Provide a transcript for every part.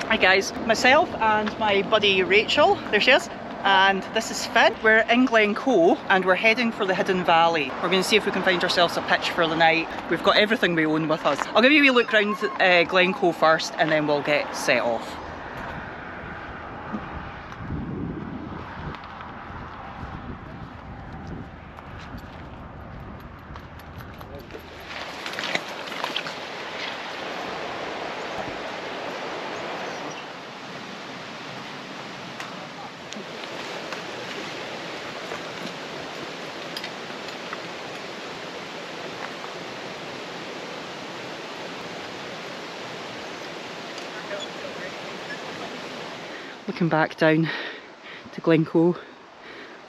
Hi guys, myself and my buddy Rachel, there she is, and this is Finn. We're in Glencoe and we're heading for the Hidden Valley. We're going to see if we can find ourselves a pitch for the night. We've got everything we own with us. I'll give you a wee look around Glencoe first and then we'll get set off. Looking back down to Glencoe,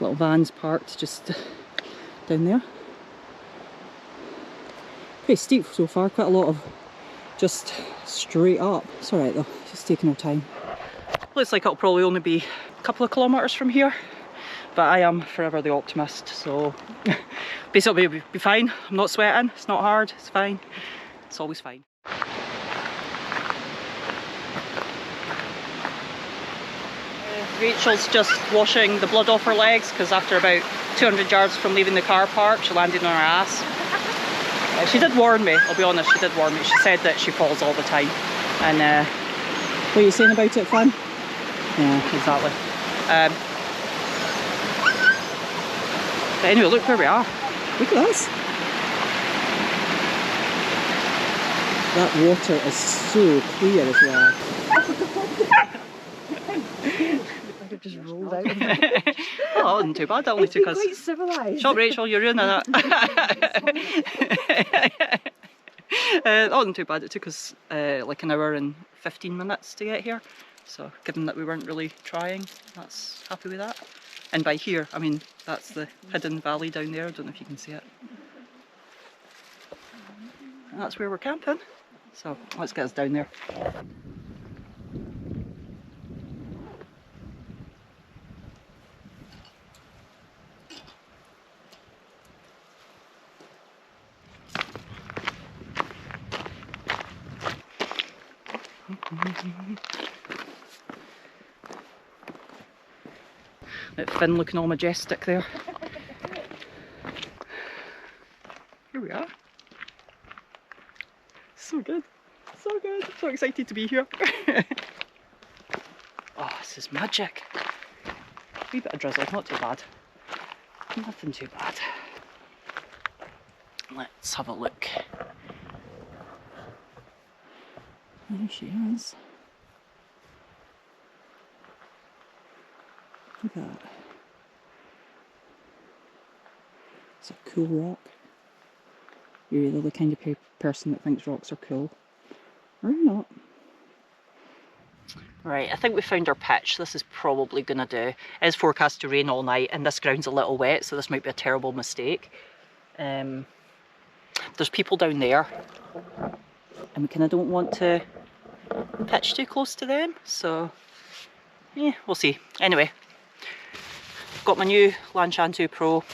little van's parked just down there. Pretty steep so far, quite a lot of just straight up. It's alright though, just taking our time. Looks like it'll probably only be a couple of kilometres from here, but I am forever the optimist, so basically it'll be fine. I'm not sweating, it's not hard, it's fine, it's always fine. Rachel's just washing the blood off her legs because after about 200 yards from leaving the car park she landed on her ass. She did warn me, I'll be honest, she did warn me. She said that she falls all the time. And what are you saying about it, Finn? Yeah, exactly. But anyway, look where we are. Look at this. That water is so clear as well. It just rolled out. Oh, that wasn't too bad. That only took us. Quite civilised. Shut up, Rachel, you're ruining it. That wasn't too bad. It took us like an hour and 15 minutes to get here. So, given that we weren't really trying, that's happy with that. And by here, I mean that's the Hidden Valley down there. I don't know if you can see it. And that's where we're camping. So let's get us down there. That Finn looking all majestic there. Here we are. So good. So good. So excited to be here. Oh, this is magic. A wee bit of drizzle, not too bad. Nothing too bad. Let's have a look. There she is. Look at that. It's a cool rock. You're either the kind of person that thinks rocks are cool, or you're not. Right, I think we found our pitch. This is probably going to do. It is forecast to rain all night and this ground's a little wet, so this might be a terrible mistake. There's people down there and we kind of don't want to pitch too close to them, so yeah, we'll see. Anyway, got my new Lanchantu Pro,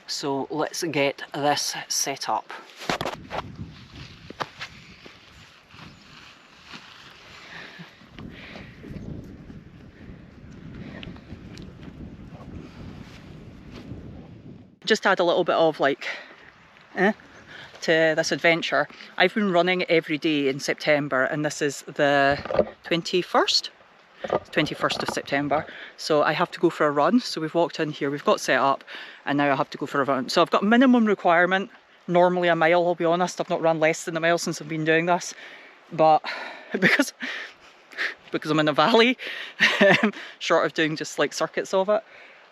so let's get this set up. Just had a little bit of like to this adventure. I've been running every day in September and this is the 21st of September, so I have to go for a run. So we've walked in here, we've got set up, and now I have to go for a run. So I've got minimum requirement, normally a mile, I'll be honest. I've not run less than a mile since I've been doing this, but because I'm in a valley, short of doing just like circuits of it,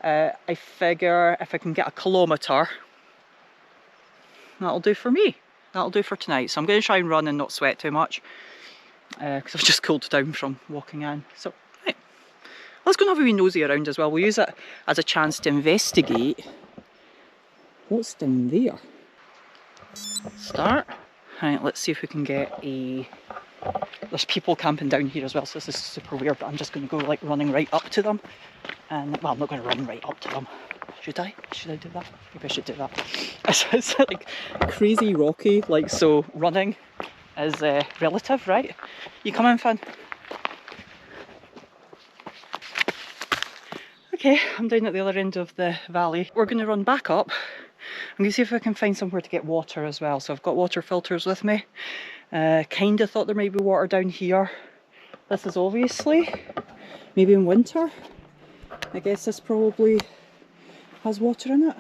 I figure if I can get a kilometre, that'll do for me. That'll do for tonight. So I'm going to try and run and not sweat too much, because I've just cooled down from walking in. So right, let's go and have a wee nosy around as well. We'll use it as a chance to investigate what's down there. Start. Right, let's see if we can get a... There's people camping down here as well, so this is super weird, but I'm just going to go like running right up to them. And well, I'm not going to run right up to them. Should I? Should I do that? Maybe I should do that. It's like crazy rocky, like, so running is relative, right? You come in, Finn? Okay, I'm down at the other end of the valley. We're going to run back up. I'm going to see if I can find somewhere to get water as well. So I've got water filters with me. Kind of thought there might be water down here. This is obviously, maybe in winter. I guess this probably has water in it.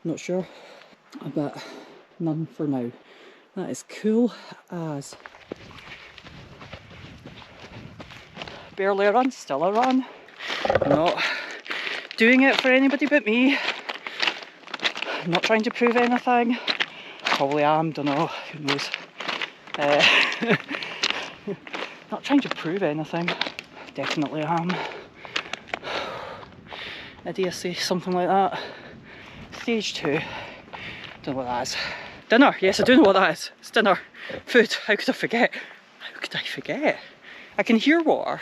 Not sure, but none for now. That is cool as. Barely a run, still a run. I'm not doing it for anybody but me. I'm not trying to prove anything. Probably am, don't know, who knows. Not trying to prove anything. Definitely am. Idiocy, something like that. Stage 2. Don't know what that is. Dinner, yes I do know what that is. It's dinner. Food, how could I forget? How could I forget? I can hear water.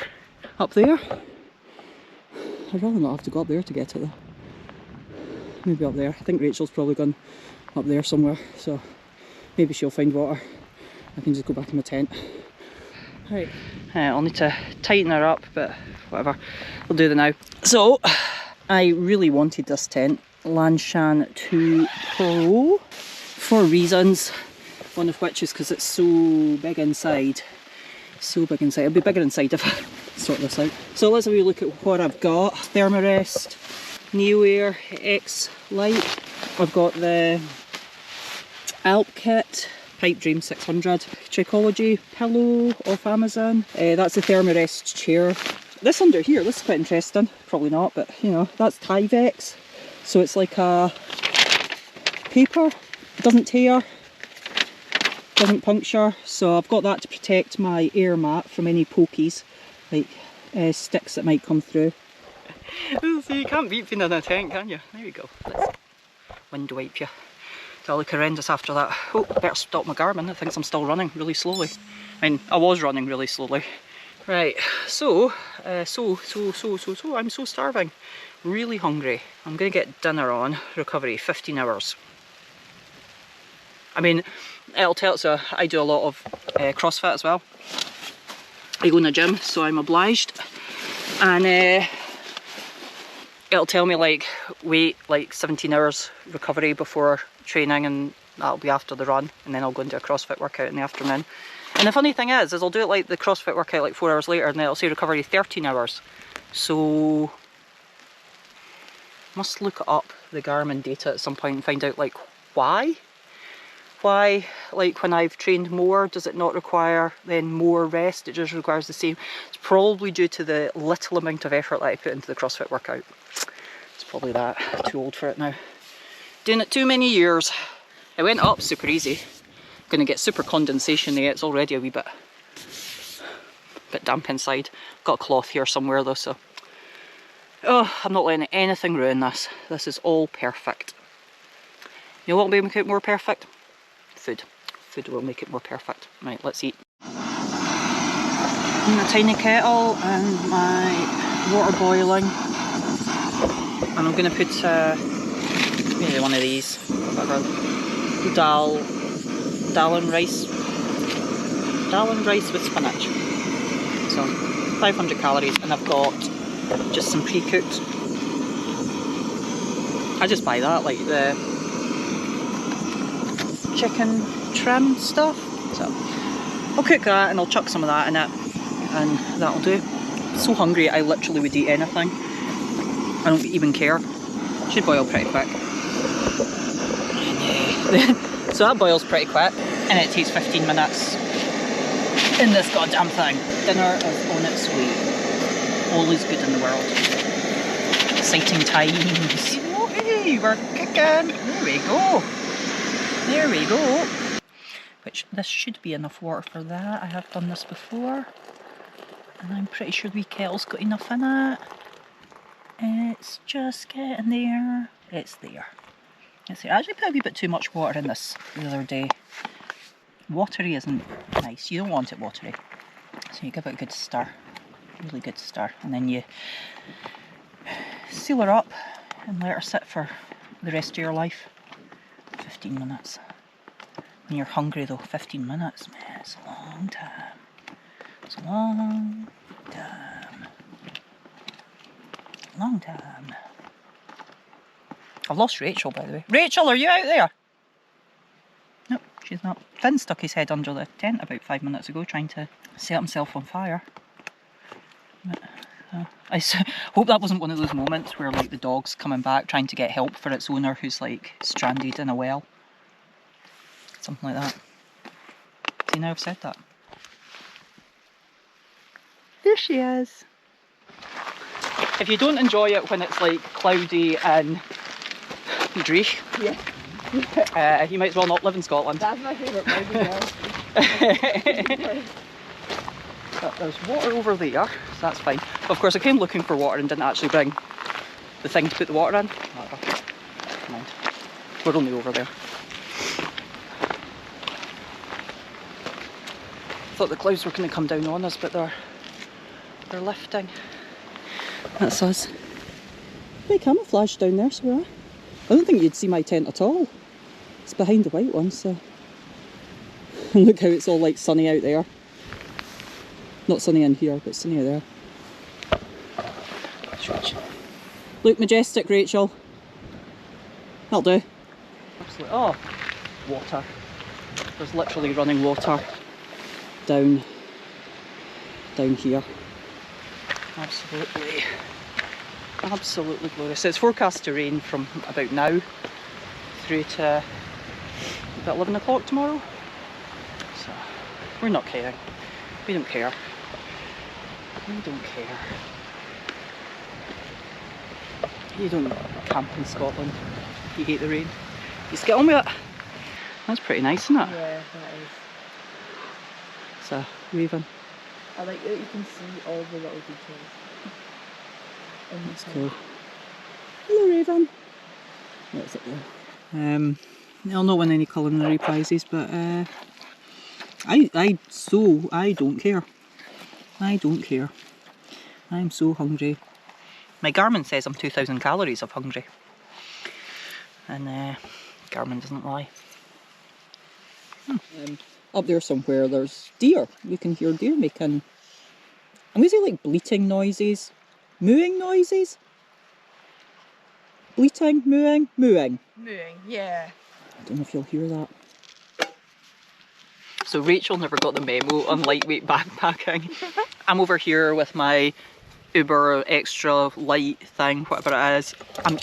Up there. I'd rather not have to go up there to get it though. Maybe up there. I think Rachel's probably gone up there somewhere, so maybe she'll find water. I can just go back in my tent. Right. I'll need to tighten her up, but whatever. We'll do that now. So, I really wanted this tent, Lanshan 2 Pro, for reasons. One of which is because it's so big inside. So big inside. It'll be bigger inside if I sort this out. So let's have a look at what I've got. Thermarest, Neoair X Light. I've got the Alpkit, PipeDream 600, Trichology pillow off Amazon. That's the Thermarest chair. This under here, this is quite interesting. Probably not, but you know, that's Tyvek. So it's like a paper, it doesn't tear, doesn't puncture. So I've got that to protect my air mat from any pokies, like sticks that might come through. So you can't beat being in a tent, can you? There you go. Let's wind wipe you. I look horrendous after that. Oh, better stop my Garmin. It thinks I'm still running really slowly. I mean, I was running really slowly. Right, so I'm so starving. Really hungry. I'm gonna get dinner on. Recovery, 15 hours. I mean, it'll tell, so I do a lot of CrossFit as well. I go in the gym, so I'm obliged. And it'll tell me like, wait like 17 hours recovery before training, and that'll be after the run, and then I'll go into a CrossFit workout in the afternoon. And the funny thing is I'll do it like the CrossFit workout like 4 hours later, and then it'll say recovery 13 hours. So must look up the Garmin data at some point and find out like why like when I've trained more does it not require then more rest, it just requires the same. It's probably due to the little amount of effort that I put into the CrossFit workout. It's probably that. Too old for it now. Doing it too many years. It went up super easy. Gonna get super condensation there. It's already a wee bit damp inside. Got a cloth here somewhere though, so oh, I'm not letting anything ruin this. This is all perfect. You know what will make it more perfect? Food. Food will make it more perfect. Right, let's eat. My tiny kettle and my water boiling. And I'm going to put maybe one of these, whatever, dal and rice with spinach. So 500 calories, and I've got just some pre-cooked. I just buy that, like the chicken trim stuff. So I'll cook that and I'll chuck some of that in it, and that'll do. I'm so hungry I literally would eat anything. I don't even care. Should boil pretty quick. So that boils pretty quick, and it takes 15 minutes in this goddamn thing. Dinner is on its way. All is good in the world. Exciting times. Hey, we're cooking. There we go. There we go. Which, this should be enough water for that. I have done this before. And I'm pretty sure the wee kettle's got enough in it. It's just getting there. It's there. It's there. I actually put a wee bit too much water in this the other day. Watery isn't nice. You don't want it watery. So you give it a good stir. Really good stir. And then you seal her up and let her sit for the rest of your life. 15 minutes. When you're hungry though, 15 minutes, man, it's a long time. It's a long time. Long time. I've lost Rachel, by the way. Rachel, are you out there? Nope, she's not. Finn stuck his head under the tent about 5 minutes ago trying to set himself on fire. But, I hope that wasn't one of those moments where like the dog's coming back trying to get help for its owner who's like stranded in a well. Something like that. See, now I've said that. There she is. If you don't enjoy it when it's like cloudy and dreich, yeah. You might as well not live in Scotland. That's my favourite word as well. There's water over there, so that's fine. But of course I came looking for water and didn't actually bring the thing to put the water in. Whatever. Never mind. We're only over there. Thought the clouds were going to come down on us, but they're lifting. That's us. Big camouflage down there, so we're at. I don't think you'd see my tent at all. It's behind the white one, so. And look how it's all like sunny out there. Not sunny in here, but sunny out there. Look majestic, Rachel. That'll do. Absolutely. Oh, water. There's literally running water down here. Absolutely glorious. It's forecast to rain from about now through to about 11 o'clock tomorrow. So we're not caring. We don't care. We don't care. You don't camp in Scotland. You hate the rain. You just get on with it. That's pretty nice, isn't it? Yeah, that is. It's a raven. I like that you can see all the little details. That's cool. Hello, raven. What's it there? I'll not win any culinary prizes, but I don't care. I don't care. I'm so hungry. My Garmin says I'm 2,000 calories of hungry. And Garmin doesn't lie. Up there somewhere there's deer. You can hear deer making, I'm going to say like bleating noises. Mooing noises? Bleating, mooing, mooing. Mooing, yeah. I don't know if you'll hear that. So Rachel never got the memo on lightweight backpacking. I'm over here with my Uber extra light thing, whatever it is. I'm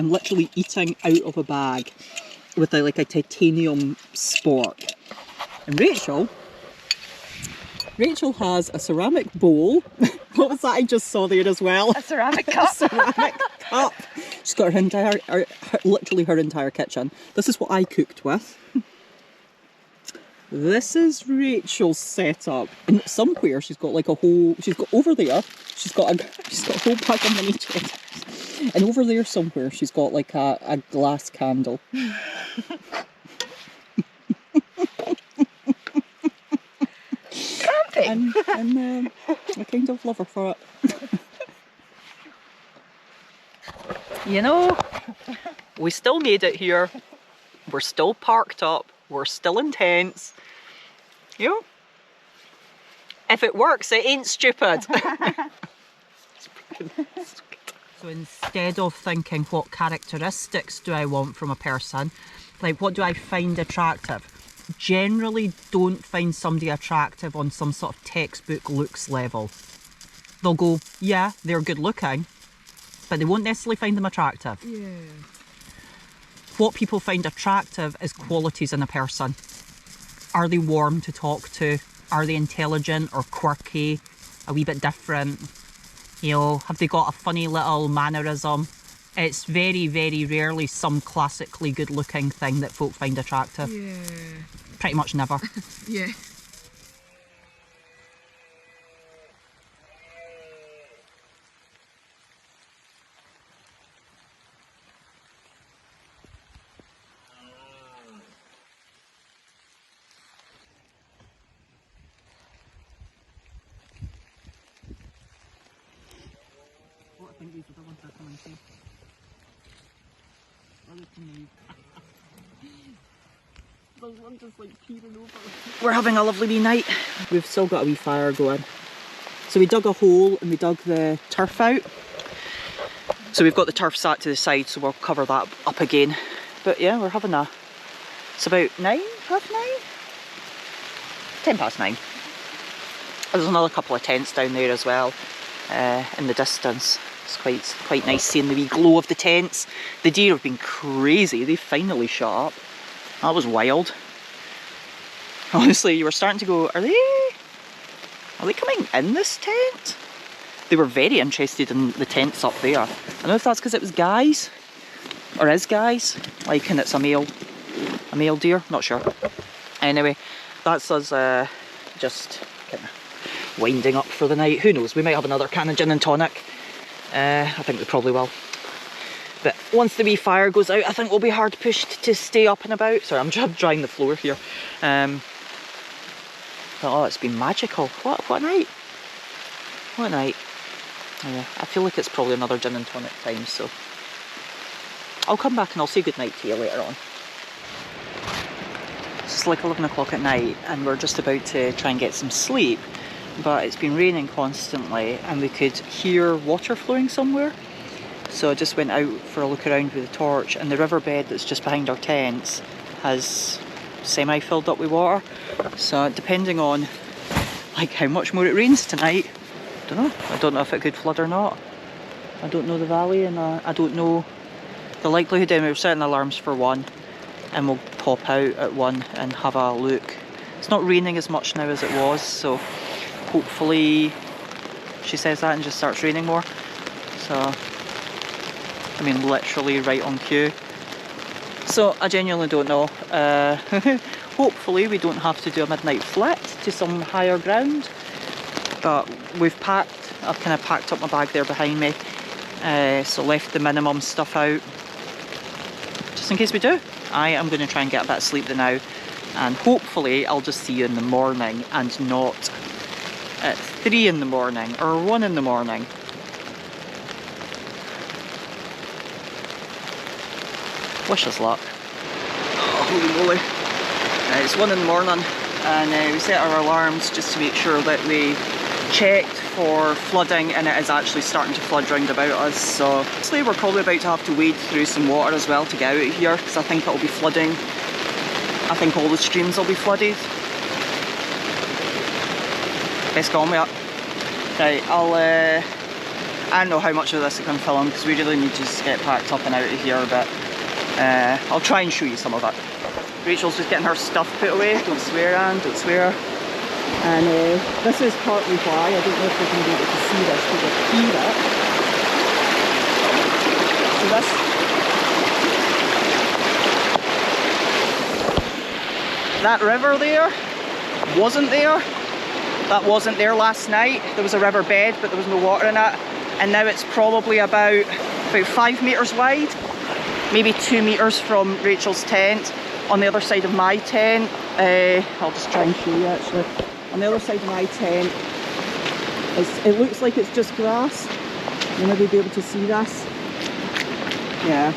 literally eating out of a bag with like a titanium spork. And Rachel has a ceramic bowl. What was that I just saw there as well? A ceramic cup. A ceramic cup. She's got literally her entire kitchen. This is what I cooked with. This is Rachel's setup. And somewhere she's got like a whole, over there, she's got a whole bag of mini cheddars. And over there somewhere she's got like a glass candle. And I kind of love her for it. You know, we still made it here. We're still parked up. We're still in tents. You know, if it works, it ain't stupid. So instead of thinking what characteristics do I want from a person, like what do I find attractive? Generally don't find somebody attractive on some sort of textbook looks level. They'll go, yeah, they're good looking, but they won't necessarily find them attractive. Yeah. What people find attractive is qualities in a person. Are they warm to talk to? Are they intelligent or quirky? A wee bit different? You know, have they got a funny little mannerism? It's very, very rarely some classically good looking thing that folk find attractive. Yeah. Pretty much never. Yeah. What I think these are the ones that come and see. There's one just like peering over. We're having a lovely wee night. We've still got a wee fire going. So we dug a hole and we dug the turf out. So we've got the turf sat to the side, so we'll cover that up again. But yeah, we're having a, it's about 9, half 9? 10 past 9. There's another couple of tents down there as well, in the distance. It's quite nice seeing the wee glow of the tents. The deer have been crazy, they finally shut up. That was wild. Honestly, you were starting to go, are they coming in this tent? They were very interested in the tents up there. I don't know if that's because it was guys, or is guys, like, and it's a male deer, not sure. Anyway, that's us just kind of winding up for the night. Who knows, we might have another can of gin and tonic. I think we probably will. But once the wee fire goes out, I think we'll be hard pushed to stay up and about. Sorry, I'm just drying the floor here. But, oh, it's been magical. What a night. What a night. Yeah, I feel like it's probably another gin and tonic time, so I'll come back and I'll say goodnight to you later on. It's like 11 o'clock at night and we're just about to try and get some sleep, but it's been raining constantly and we could hear water flowing somewhere. So I just went out for a look around with the torch, and the riverbed that's just behind our tents has semi-filled up with water. So depending on like how much more it rains tonight, I don't know if it could flood or not. I don't know the valley, and I don't know the likelihood. And we're setting alarms for 1 and we'll pop out at 1 and have a look. It's not raining as much now as it was, so hopefully she says that and just starts raining more. So I mean, literally right on cue. So I genuinely don't know. Hopefully we don't have to do a midnight flit to some higher ground. But we've packed, I've kind of packed up my bag there behind me. So left the minimum stuff out, just in case we do. I am going to try and get a bit of sleep now. And hopefully I'll just see you in the morning and not at 3 in the morning or 1 in the morning. Wish us luck. Oh, holy moly. It's 1 in the morning and we set our alarms just to make sure that we checked for flooding, and it is actually starting to flood round about us. So obviously we're probably about to have to wade through some water as well to get out of here, because I think it'll be flooding. I think all the streams will be flooded. Best call me up. Right, I don't know how much of this I can film because we really need to just get packed up and out of here, but I'll try and show you some of it. Rachel's just getting her stuff put away. Don't swear, Anne, don't swear. And this is partly why, I don't know if we're going to be able to see this because we'll hear it. So that river there wasn't there. That wasn't there last night. There was a river bed, but there was no water in it. And now it's probably about 5 metres wide, maybe 2 metres from Rachel's tent. On the other side of my tent, I'll just try and show you actually. On the other side of my tent, it looks like it's just grass. You'll maybe be able to see this. Yeah.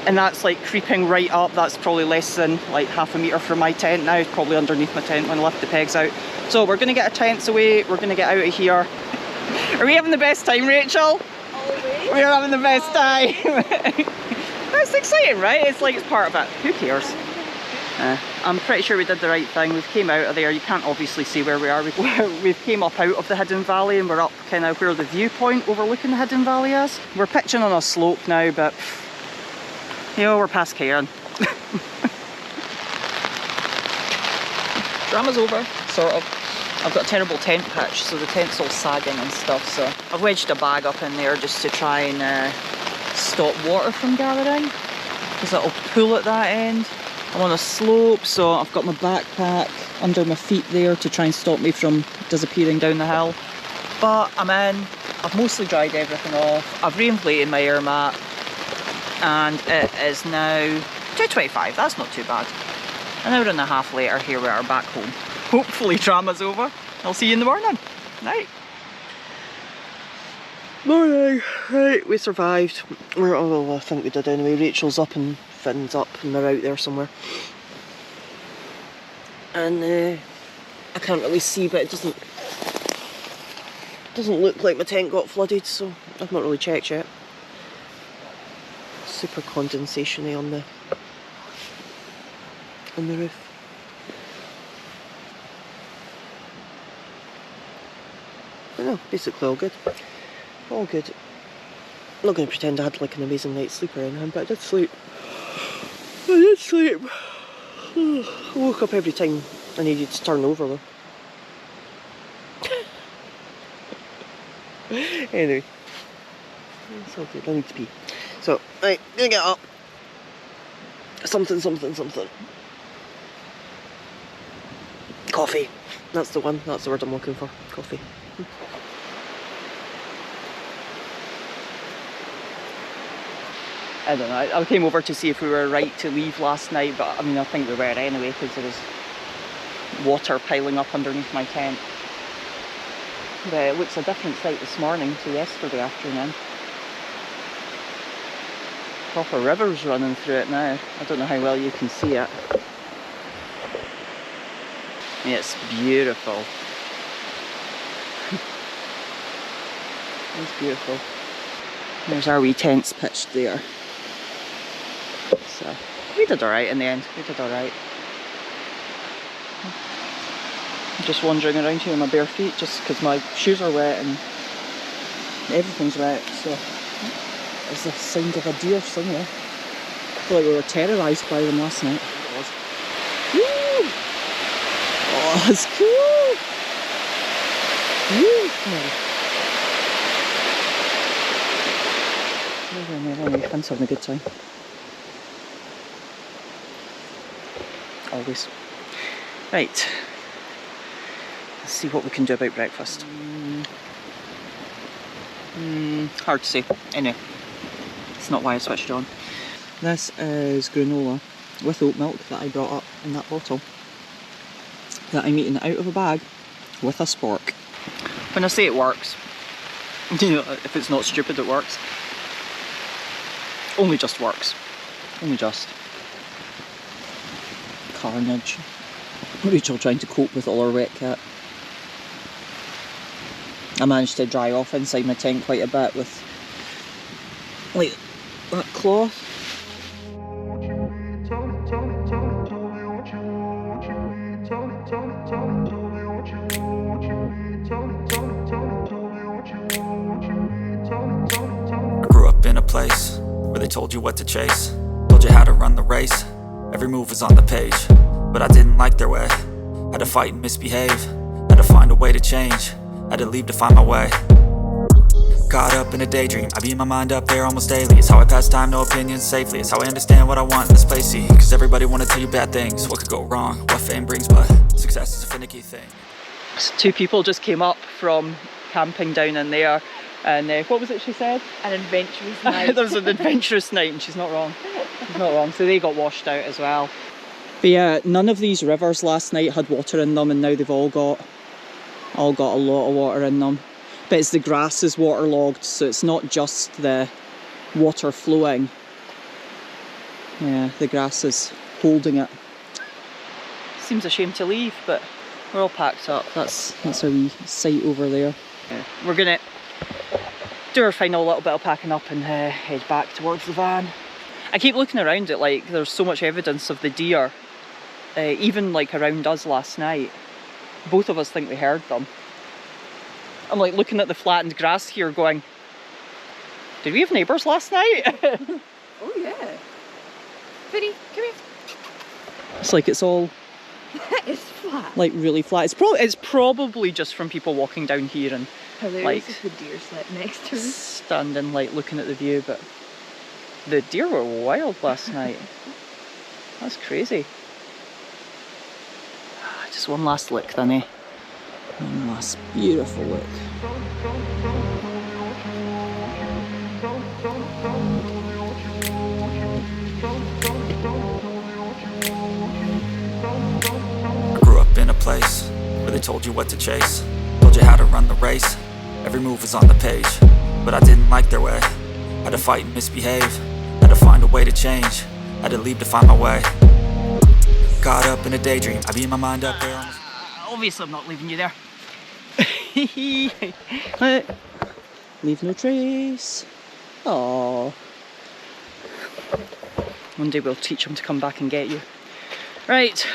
And that's like creeping right up. That's probably less than like half a metre from my tent now. It's probably underneath my tent when I lift the pegs out. So we're going to get our tents away. We're going to get out of here. Are we having the best time, Rachel? Always. We're having the best time. That's exciting, right? It's like it's part of it. Who cares? I'm pretty sure we did the right thing. We've came out of there. You can't obviously see where we are. We've came up out of the hidden valley and we're up kind of where the viewpoint overlooking the hidden valley is. We're pitching on a slope now, but you know, we're past caring. Drama's over, sort of. I've got a terrible tent pitch, so the tent's all sagging and stuff, so I've wedged a bag up in there just to try and stop water from gathering, because it'll pull at that end. I'm on a slope, so I've got my backpack under my feet there to try and stop me from disappearing down the hill. But I'm in, I've mostly dried everything off, I've re-inflated my air mat, and it is now 2:25, that's not too bad. An hour and a half later, here we are back home. Hopefully drama's over. I'll see you in the morning. Night. Morning. Right, we survived. Well, I think we did anyway. Rachel's up and Finn's up and they're out there somewhere. And I can't really see, but it doesn't... Doesn't look like my tent got flooded, so I've not really checked yet. Super condensation-y on the roof. But no, basically all good. All good. I'm not going to pretend I had like an amazing night's sleep or anything, but I did sleep. I woke up every time I needed to turn over though. Anyway, it's all good. I need to pee. So, right, gonna get up. Something. Coffee. That's the one. That's the word I'm looking for. Coffee. I don't know, I came over to see if we were right to leave last night, but I mean I think we were anyway because there was water piling up underneath my tent. But it looks a different sight this morning to yesterday afternoon. Proper rivers running through it now. I don't know how well you can see it. It's beautiful. It's beautiful. There's our wee tents pitched there. So we did alright in the end. We did alright. I'm just wandering around here in my bare feet just because my shoes are wet and everything's wet. So there's the sound of a deer somewhere. I feel like we were terrorised by them last night. It was. Woo! Oh, that's cool! Woo! Never, Finn's having a good time. Always. Right. Let's see what we can do about breakfast. Hard to say. Anyway, it's not why I switched on. This is granola with oat milk that I brought up in that bottle that I'm eating out of a bag with a spork. When I say it works, you know, if it's not stupid, it works. Only just works. Only just. Carnage. Rachel trying to cope with all her wet kit. I managed to dry off inside my tent quite a bit with like that cloth. I grew up in a place where they told you what to chase, told you how to run the race. Every move was on the page, but I didn't like their way. Had to fight and misbehave, had to find a way to change, had to leave to find my way. Caught up in a daydream, I beat my mind up there almost daily. It's how I pass time, no opinions safely. It's how I understand what I want in this place, see. Cause everybody wanna tell you bad things, what could go wrong, what fame brings, but success is a finicky thing. Two people just came up from camping down in there, and what was it she said? An adventurous night. There was an adventurous night, and she's not wrong. She's not wrong. So they got washed out as well. But yeah, none of these rivers last night had water in them, and now they've all got a lot of water in them. But it's the grass is waterlogged, so it's not just the water flowing. Yeah, the grass is holding it. Seems a shame to leave, but we're all packed up. That's our wee site over there. Yeah. We're gonna do our final little bit of packing up and head back towards the van. I keep looking around it like there's so much evidence of the deer, even like around us last night. Both of us think we heard them. I'm like looking at the flattened grass here going, did we have neighbours last night? Oh yeah. Vinny, come here. It's like it's all It's flat. like really flat. It's probably just from people walking down here and Hilarious like if the deer slept next to us. standing like looking at the view, but the deer were wild last night. That's crazy. Just one last look then, eh? One last beautiful look. I grew up in a place where they told you what to chase, told you how to run the race. Every move was on the page, but I didn't like their way. Had to fight and misbehave, had to find a way to change, had to leave to find my way. Caught up in a daydream, I beat my mind up there. Obviously I'm not leaving you there. Look. Leave no trace. Oh. One day we'll teach him to come back and get you. Right,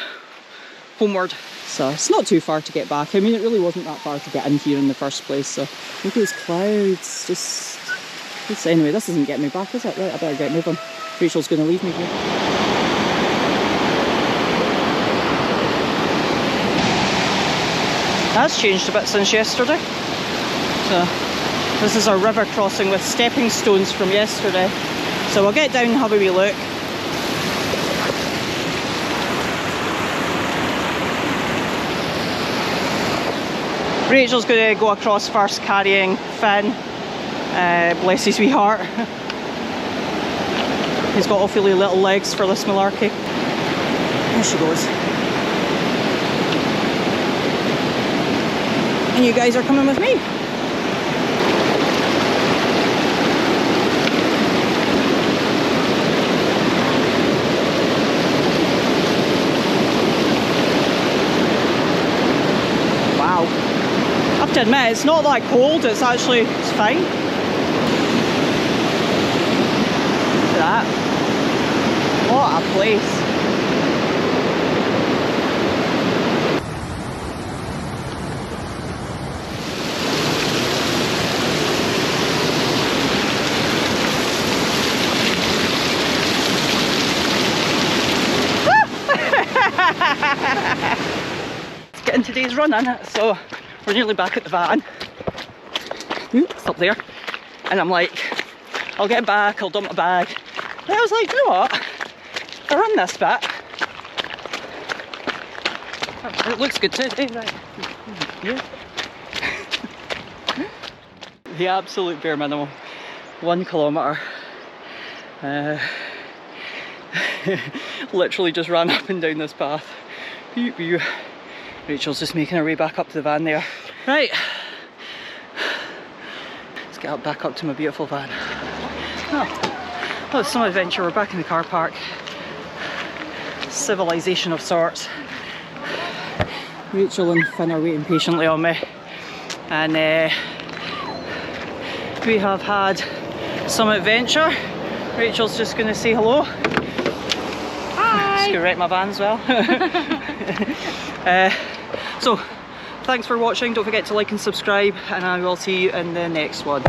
homeward. So it's not too far to get back. I mean, it really wasn't that far to get in here in the first place. So look at those clouds. Just anyway, this isn't getting me back, is it? Right, I better get moving. Rachel's going to leave me here. That's changed a bit since yesterday. So this is our river crossing with stepping stones from yesterday. So we'll get down and have a wee look. Rachel's going to go across first, carrying Finn. Bless his wee heart. He's got awfully little legs for this malarkey. There she goes. And you guys are coming with me. Wow. I have to admit, it's not that cold, it's fine. Look at that. What a place. Getting today's run in it, so we're nearly back at the van. It's up there, and I'm like, I'll get back, I'll dump my bag. And I was like, you know what, I'll run this bit. It looks good today, right? Yeah. The absolute bare minimum, 1 kilometre. Literally just ran up and down this path. Pew, pew. Rachel's just making her way back up to the van there. Right, let's get back up to my beautiful van. Oh, it's some adventure. We're back in the car park. Civilization of sorts. Rachel and Finn are waiting patiently on me, and we have had some adventure. Rachel's just going to say hello. Hi! Just going to wreck my van as well. So, thanks for watching. Don't forget to like and subscribe, and I will see you in the next one.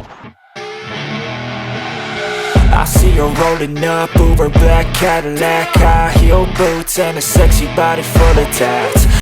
I see her rolling up, Uber black Cadillac, high heel boots and a sexy body full of tats.